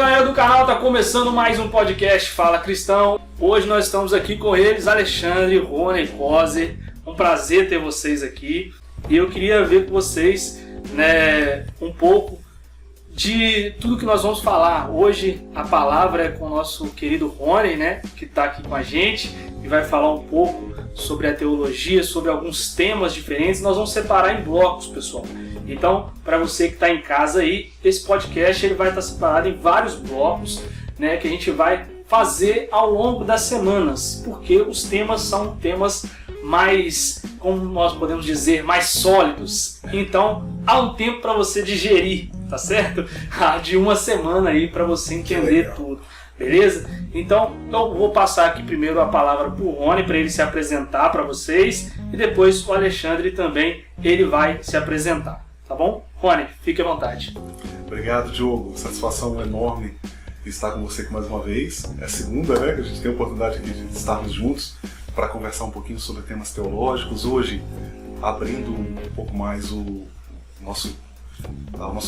galera do canal, tá começando mais um podcast Fala Cristão. Hoje nós estamos aqui com eles, Alexandre, Rony, Coser. Um prazer ter vocês aqui. E eu queria ver com vocês, um pouco de tudo que nós vamos falar. Hoje a palavra é com o nosso querido Rony, que está aqui com a gente e vai falar um pouco sobre a teologia, sobre alguns temas diferentes. Nós vamos separar em blocos, pessoal. Então, para você que está em casa aí, esse podcast ele vai estar separado em vários blocos, que a gente vai fazer ao longo das semanas, porque os temas são temas mais, como nós podemos dizer, mais sólidos. Então, há um tempo para você digerir, tá certo? De uma semana aí para você entender tudo, beleza? Então, eu vou passar aqui primeiro a palavra para o Rony, para ele se apresentar para vocês, e depois o Alexandre também, ele vai se apresentar, tá bom? Rony, fique à vontade. Obrigado, Diogo. Satisfação enorme estar com você aqui mais uma vez. É a segunda, que a gente tem a oportunidade aqui de estarmos juntos para conversar um pouquinho sobre temas teológicos. Hoje, abrindo um pouco mais o nosso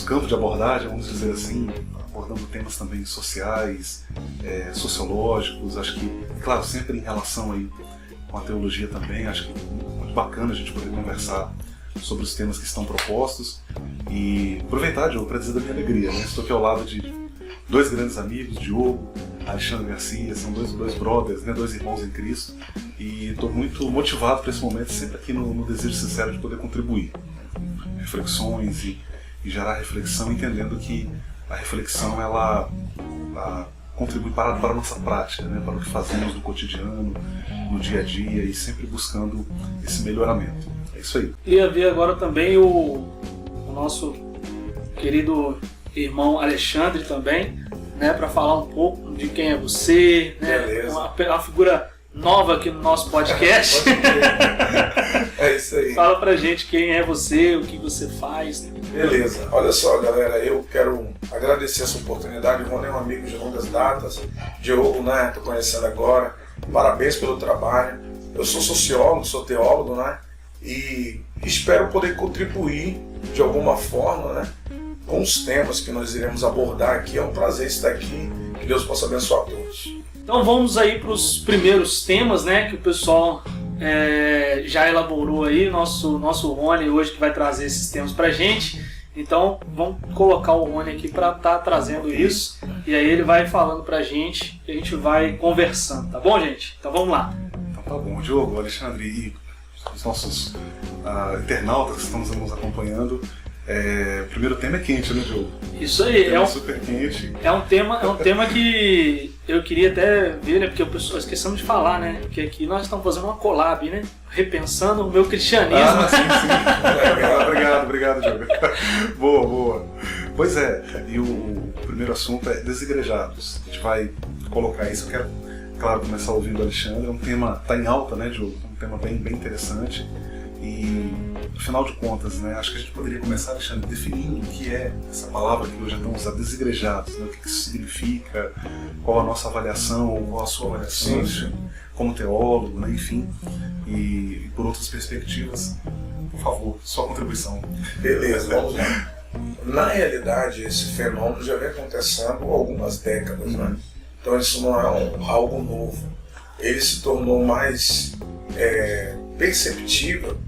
campo de abordagem, vamos dizer assim, abordando temas também sociais, sociológicos. Acho que, claro, sempre em relação aí com a teologia também. Acho que é muito bacana a gente poder conversar sobre os temas que estão propostos e aproveitar, Diogo, para dizer da minha alegria. Estou aqui ao lado de dois grandes amigos, Diogo, Alexandre Garcia, são dois brothers, dois irmãos em Cristo, e estou muito motivado para esse momento, sempre aqui no desejo sincero de poder contribuir, reflexões e gerar reflexão, entendendo que a reflexão ela contribui para a nossa prática, para o que fazemos no cotidiano, no dia a dia, e sempre buscando esse melhoramento. É isso aí. Queria ver agora também o nosso querido irmão Alexandre também, para falar um pouco de quem é você, uma figura nova aqui no nosso podcast. É isso aí. Fala pra gente quem é você, o que você faz. Beleza. Olha só, galera, eu quero agradecer essa oportunidade. O Rony é um amigo de longas datas. Diogo, tô conhecendo agora. Parabéns pelo trabalho. Eu sou sociólogo, sou teólogo, e espero poder contribuir de alguma forma, com os temas que nós iremos abordar aqui. É um prazer estar aqui. Que Deus possa abençoar a todos. Então vamos aí para os primeiros temas, que o pessoal já elaborou aí. Nosso Rony hoje que vai trazer esses temas para a gente. Então vamos colocar o Rony aqui para estar trazendo isso. E aí ele vai falando para a gente e a gente vai conversando, tá bom, gente? Então vamos lá. Então tá bom, Diogo, Alexandre e os nossos internautas que estão nos acompanhando. O primeiro tema é quente, Diogo? Isso aí, super quente. É um tema que eu queria até ver, porque o pessoal esquecemos de falar, porque aqui nós estamos fazendo uma collab, repensando o meu cristianismo. Sim. Obrigado, Diogo. Boa. Pois e o primeiro assunto é desigrejados. A gente vai colocar isso. Eu quero, claro, começar ouvindo o Alexandre. É um tema, está em alta, Diogo? É um tema bem interessante. E, afinal de contas, acho que a gente poderia começar, Alexandre, definindo o que é essa palavra que hoje é tão usada, desigrejados, o que isso significa, qual a nossa avaliação, qual a sua avaliação como teólogo, enfim, e por outras perspectivas. Por favor, sua contribuição. Beleza, vamos lá. Na realidade, esse fenômeno já vem acontecendo há algumas décadas, Então isso não é algo novo. Ele se tornou mais perceptível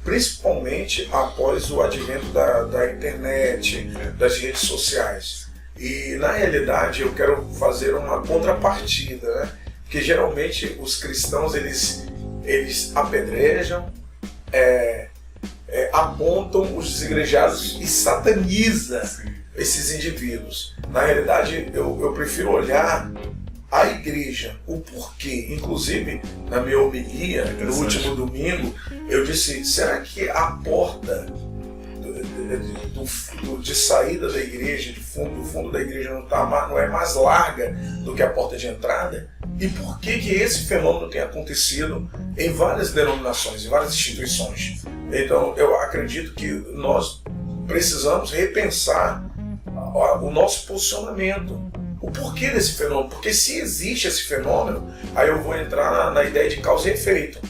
principalmente após o advento da internet, das redes sociais. E na realidade eu quero fazer uma contrapartida, porque geralmente os cristãos eles apedrejam, apontam os desigrejados e satanizam esses indivíduos. Na realidade eu prefiro olhar a igreja, o porquê. Inclusive, na minha homilia, no último domingo, eu disse, será que a porta de saída da igreja, do fundo da igreja não é mais larga do que a porta de entrada? E por que esse fenômeno tem acontecido em várias denominações, em várias instituições? Então, eu acredito que nós precisamos repensar o nosso posicionamento. O porquê desse fenômeno? Porque se existe esse fenômeno, aí eu vou entrar na ideia de causa e efeito.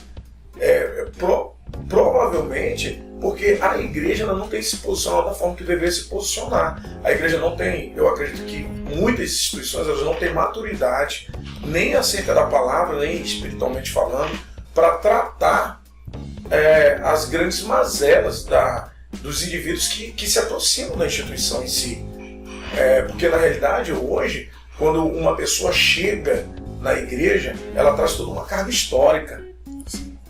Provavelmente Porque a igreja ela não tem se posicionado da forma que deveria se posicionar. A igreja não tem, eu acredito que muitas instituições elas não têm maturidade, nem acerca da palavra, nem espiritualmente falando, para tratar as grandes mazelas dos indivíduos que se aproximam da instituição em si. Porque na realidade hoje, quando uma pessoa chega na igreja, ela traz toda uma carga histórica.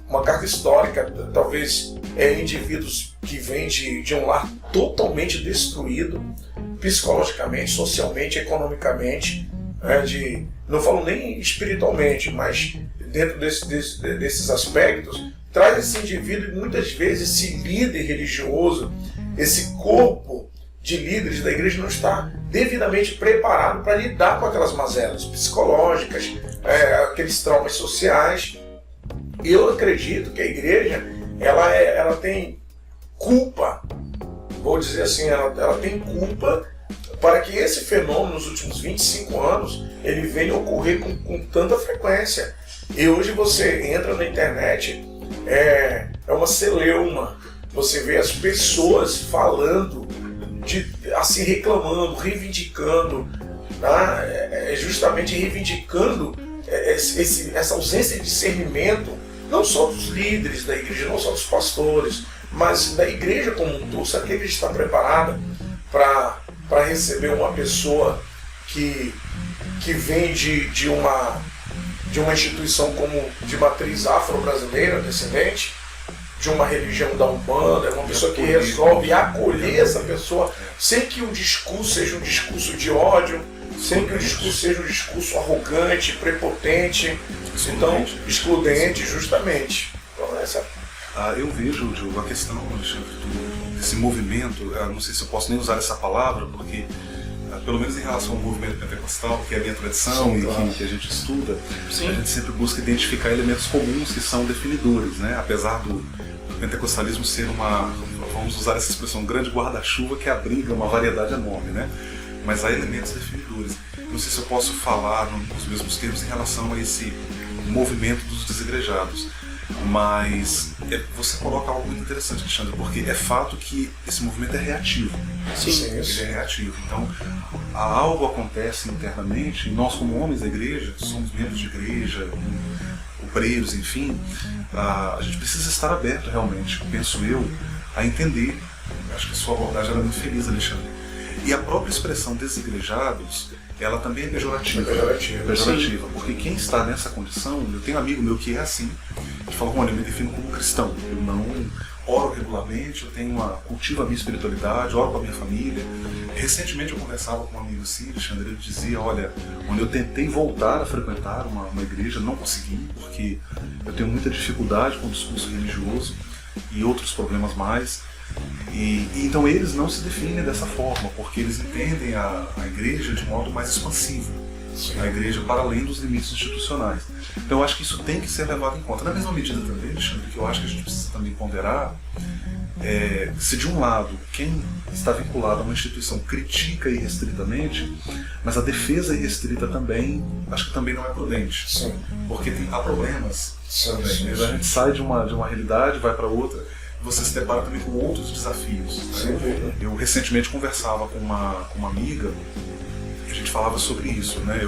Uma carga histórica, talvez indivíduos que vêm de um lar totalmente destruído, psicologicamente, socialmente, economicamente, não falo nem espiritualmente, mas dentro desses aspectos, traz esse indivíduo e muitas vezes esse líder religioso, esse corpo de líderes da igreja não está devidamente preparado para lidar com aquelas mazelas psicológicas, aqueles traumas sociais. Eu acredito que a igreja ela tem culpa, vou dizer assim, ela tem culpa para que esse fenômeno nos últimos 25 anos ele venha ocorrer com tanta frequência. E hoje você entra na internet, é uma celeuma, você vê as pessoas falando, assim, reclamando, reivindicando, tá? Justamente reivindicando essa ausência de discernimento, não só dos líderes da igreja, não só dos pastores, mas da igreja como um todo. Será que a igreja está preparada para receber uma pessoa que vem de uma instituição como de matriz afro-brasileira, descendente, de uma religião da Umbanda, uma pessoa que resolve acolher essa pessoa sem que o discurso seja um discurso de ódio, sem que o discurso seja um discurso arrogante, prepotente, excludente, justamente. Então, eu vejo, Diogo, a questão, Alexandre, desse movimento, não sei se eu posso nem usar essa palavra, porque, pelo menos em relação ao movimento pentecostal, que é a minha tradição. Sim, e claro. que a gente estuda, sim, a gente sempre busca identificar elementos comuns que são definidores, né? Apesar do pentecostalismo ser vamos usar essa expressão, um grande guarda-chuva que abriga uma variedade enorme, né? Mas há elementos definidores. Não sei se eu posso falar nos mesmos termos em relação a esse movimento dos desigrejados, mas você coloca algo muito interessante, Alexandre, porque é fato que esse movimento é reativo. Sim, ele é reativo. Então, algo acontece internamente, e nós como homens da igreja, somos membros de igreja, obreiros, enfim, a gente precisa estar aberto realmente, penso eu, a entender. Acho que a sua abordagem era muito feliz, Alexandre. E a própria expressão desigrejados, ela também é pejorativa. Pejorativa, porque quem está nessa condição, eu tenho um amigo meu que é assim, que fala, olha, eu me defino como cristão, eu não oro regularmente, cultivo a minha espiritualidade, oro com a minha família. Recentemente eu conversava com um amigo assim, Alexandre, ele dizia, olha, quando eu tentei voltar a frequentar uma igreja, não consegui, porque eu tenho muita dificuldade com o discurso religioso e outros problemas mais. E então eles não se definem dessa forma, porque eles entendem a igreja de modo mais expansivo. Sim. A igreja para além dos limites institucionais. Então eu acho que isso tem que ser levado em conta. Na mesma medida também, Alexandre, que eu acho que a gente precisa também ponderar, se de um lado quem está vinculado a uma instituição critica irrestritamente, mas a defesa irrestrita também, acho que também não é prudente. Sim. Porque há problemas também. Sim. A gente sai de uma realidade, vai para outra, você se depara também com outros desafios. Né? Eu recentemente conversava com uma amiga, a gente falava sobre isso, né?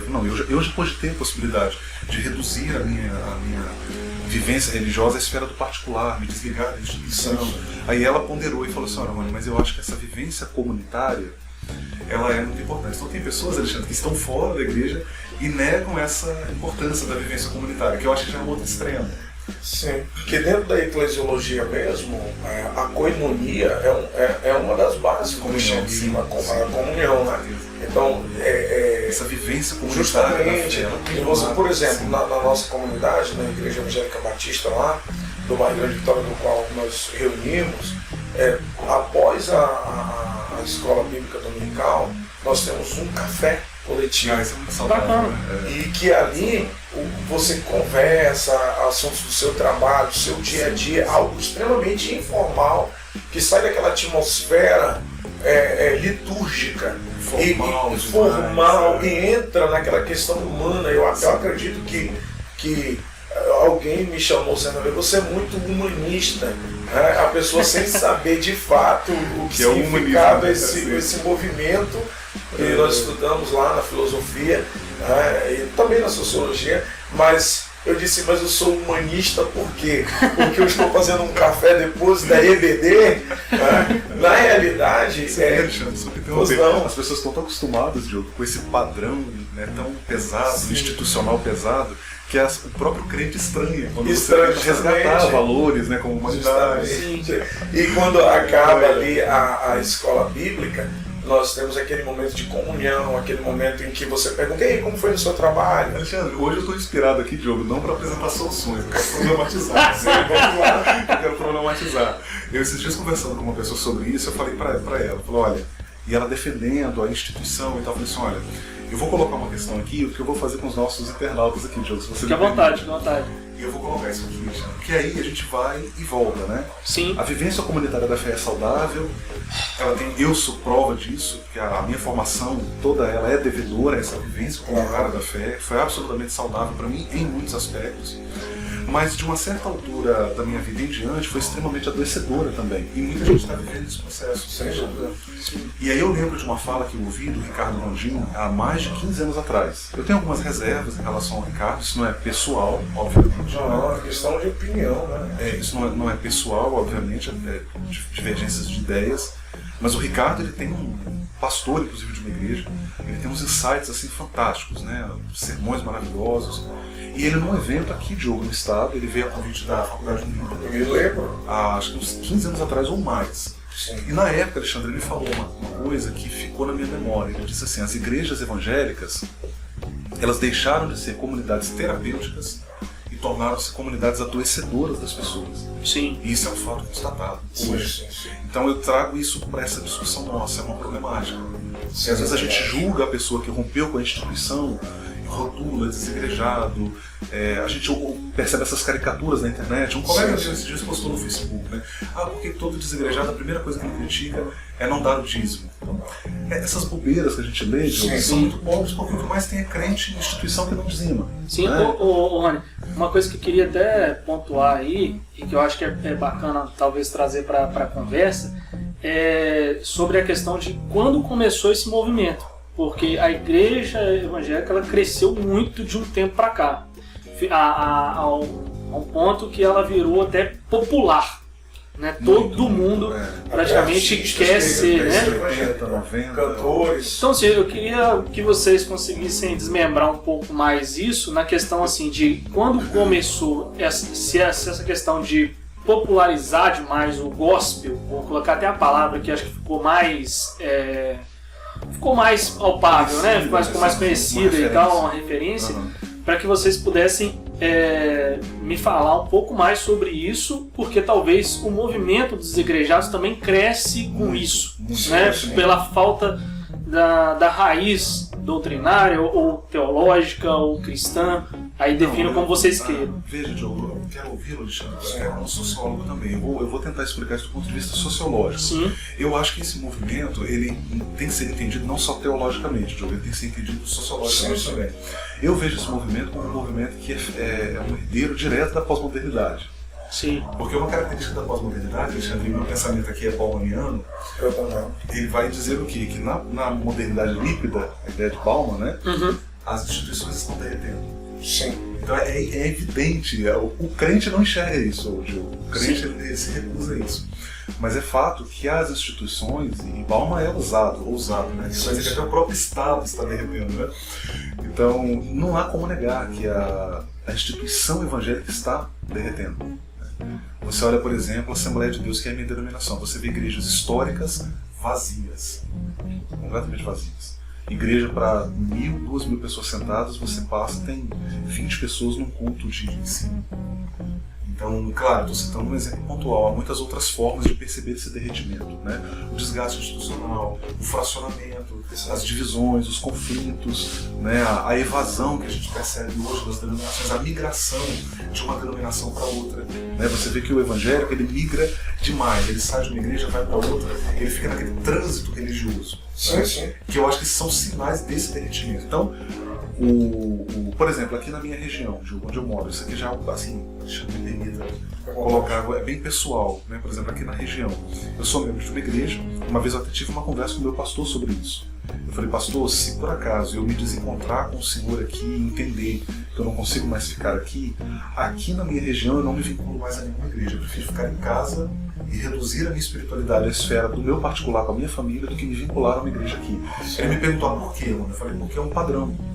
Eu já cogitei a possibilidade de reduzir a minha vivência religiosa à esfera do particular, me desligar da instituição. Aí ela ponderou e falou assim, olha, mas eu acho que essa vivência comunitária, ela é muito importante. Então tem pessoas, Alexandre, que estão fora da igreja e negam essa importância da vivência comunitária, que eu acho que já é um outro extremo. Sim, porque dentro da eclesiologia mesmo, a coinonia é uma das bases como chama a comunhão, né? Então, essa vivência comunitária. Justamente, você, por exemplo, na nossa comunidade, na Igreja Evangélica Batista lá, do bairro Grande Vitória, do qual nós reunimos, após a escola bíblica dominical, nós temos um café coletivo. E que ali você conversa assuntos do seu trabalho, do seu dia a dia, algo extremamente informal, que sai daquela atmosfera litúrgica formal, e entra naquela questão humana. Eu acredito que alguém me chamou certa vez, você é muito humanista, né? A pessoa sem saber de fato o que significava esse movimento que nós estudamos lá na filosofia, né? E também na sociologia, mas eu disse, mas eu sou humanista por quê? Porque eu estou fazendo um café depois da EBD, né? Na realidade... As pessoas estão tão acostumadas, Diogo, com esse padrão, né, tão pesado, sim, institucional pesado, que o próprio crente estranha quando você resgatar valores, né, como humanidade. E quando acaba ali a escola bíblica, nós temos aquele momento de comunhão, aquele momento em que você pergunta, e aí, como foi no seu trabalho? Alexandre, hoje eu estou inspirado aqui, Diogo, não para apresentar soluções, eu quero problematizar. Vamos lá, eu quero problematizar. Eu esses dias conversando com uma pessoa sobre isso, eu falei para ela, olha, e ela defendendo a instituição e tal, eu falei assim, olha, eu vou colocar uma questão aqui, o que eu vou fazer com os nossos internautas aqui, Diogo, se você fique à vontade, fique à vontade. E eu vou colocar isso aqui, porque aí a gente vai e volta, né? Sim. A vivência comunitária da fé é saudável, eu sou prova disso, porque a minha formação toda ela é devedora a essa vivência comunitária da fé, foi absolutamente saudável para mim em muitos aspectos, mas de uma certa altura da minha vida em diante foi extremamente adoecedora também, e muita gente está vivendo esse processo, sem dúvida. E aí eu lembro de uma fala que eu ouvi do Ricardo Gondim há mais de 15 anos atrás. Eu tenho algumas reservas em relação ao Ricardo, isso não é pessoal, obviamente. Não, é uma questão de opinião, né? Isso não é pessoal, obviamente, é divergências de ideias, mas o Ricardo, ele tem um pastor, inclusive, de uma igreja, ele tem uns insights assim fantásticos, né? Sermões maravilhosos. E ele num evento aqui, Diogo, no estado, ele veio a convite da Faculdade Unida. Eu me lembro. Acho que uns 15 anos atrás ou mais. Sim. E na época, Alexandre, ele falou uma coisa que ficou na minha memória. Ele disse assim, as igrejas evangélicas, elas deixaram de ser comunidades terapêuticas e tornaram-se comunidades adoecedoras das pessoas. Sim. E isso é um fato constatado hoje. Sim. Então eu trago isso para essa discussão nossa, é uma problemática. Sim, às vezes a gente julga a pessoa que rompeu com a instituição, rotula, desigrejado, a gente percebe essas caricaturas na internet. Um colega meu esses dias postou no Facebook, né? Porque todo desigrejado, a primeira coisa que ele critica é não dar o dízimo. Então, essas bobeiras que a gente lê, são muito pobres, porque o que mais tem é crente em instituição que não dizima. Sim, né? Rony, uma coisa que eu queria até pontuar aí, e que eu acho que é bacana talvez trazer para a conversa, é sobre a questão de quando começou esse movimento. Porque a igreja evangélica ela cresceu muito de um tempo para cá, a um ponto que ela virou até popular, né? Todo mundo praticamente quer ser, né? 80, 90, cantores. Então, assim, eu queria que vocês conseguissem desmembrar um pouco mais isso na questão assim de quando começou essa questão de popularizar demais o gospel, vou colocar até a palavra que acho que ficou mais palpável, né? Ficou mais conhecida e tal, uma referência, para que vocês pudessem me falar um pouco mais sobre isso, porque talvez o movimento dos igrejados também cresce com isso, né? Pela falta da raiz doutrinária ou teológica ou cristã, aí defina como vocês queiram. Veja, Diogo, eu quero ouvi-lo, Alexandre, porque é um sociólogo também. Eu vou tentar explicar isso do ponto de vista sociológico. Sim. Eu acho que esse movimento ele tem que ser entendido não só teologicamente, Diogo, ele tem que ser entendido sociologicamente também. Eu vejo esse movimento como um movimento que é um herdeiro direto da pós-modernidade. Sim. Porque uma característica da pós-modernidade, Alexandre, meu pensamento aqui é baumaniano, ele vai dizer o quê? Que na modernidade líquida, a ideia de Bauman, né? As instituições estão derretendo. Sim. Então é evidente, o crente não enxerga isso, Diogo. O crente ele se recusa a isso. Mas é fato que as instituições, e Bauman é ousado, né? Ele vai dizer que até o próprio Estado está derretendo, né? Então não há como negar que a instituição evangélica está derretendo. Você olha, por exemplo, a Assembleia de Deus, que é a minha denominação. Você vê igrejas históricas vazias, completamente vazias. Igreja para 1.000, 2.000 pessoas sentadas, você passa, tem 20 pessoas num culto de ensino. Então, claro, estou citando um exemplo pontual, há muitas outras formas de perceber esse derretimento, né? O desgaste institucional, o fracionamento, as divisões, os conflitos, né? A evasão que a gente percebe hoje das denominações, a migração de uma denominação para outra, né? Você vê que o evangélico ele migra demais, ele sai de uma igreja, vai para outra, ele fica naquele trânsito religioso, sim. que eu acho que são sinais desse derretimento. Então, Por exemplo, aqui na minha região, onde eu moro, isso aqui já assim, me permita colocar, é bem pessoal, né? Por exemplo, aqui na região, eu sou membro de uma igreja. Uma vez eu até tive uma conversa com o meu pastor sobre isso. Eu falei, pastor, se por acaso eu me desencontrar com o Senhor aqui e entender que eu não consigo mais ficar aqui na minha região eu não me vinculo mais a nenhuma igreja. Eu prefiro ficar em casa e reduzir a minha espiritualidade à esfera do meu particular com a minha família do que me vincular a uma igreja aqui. Ele me perguntou por quê, mano? Eu falei, porque é um padrão.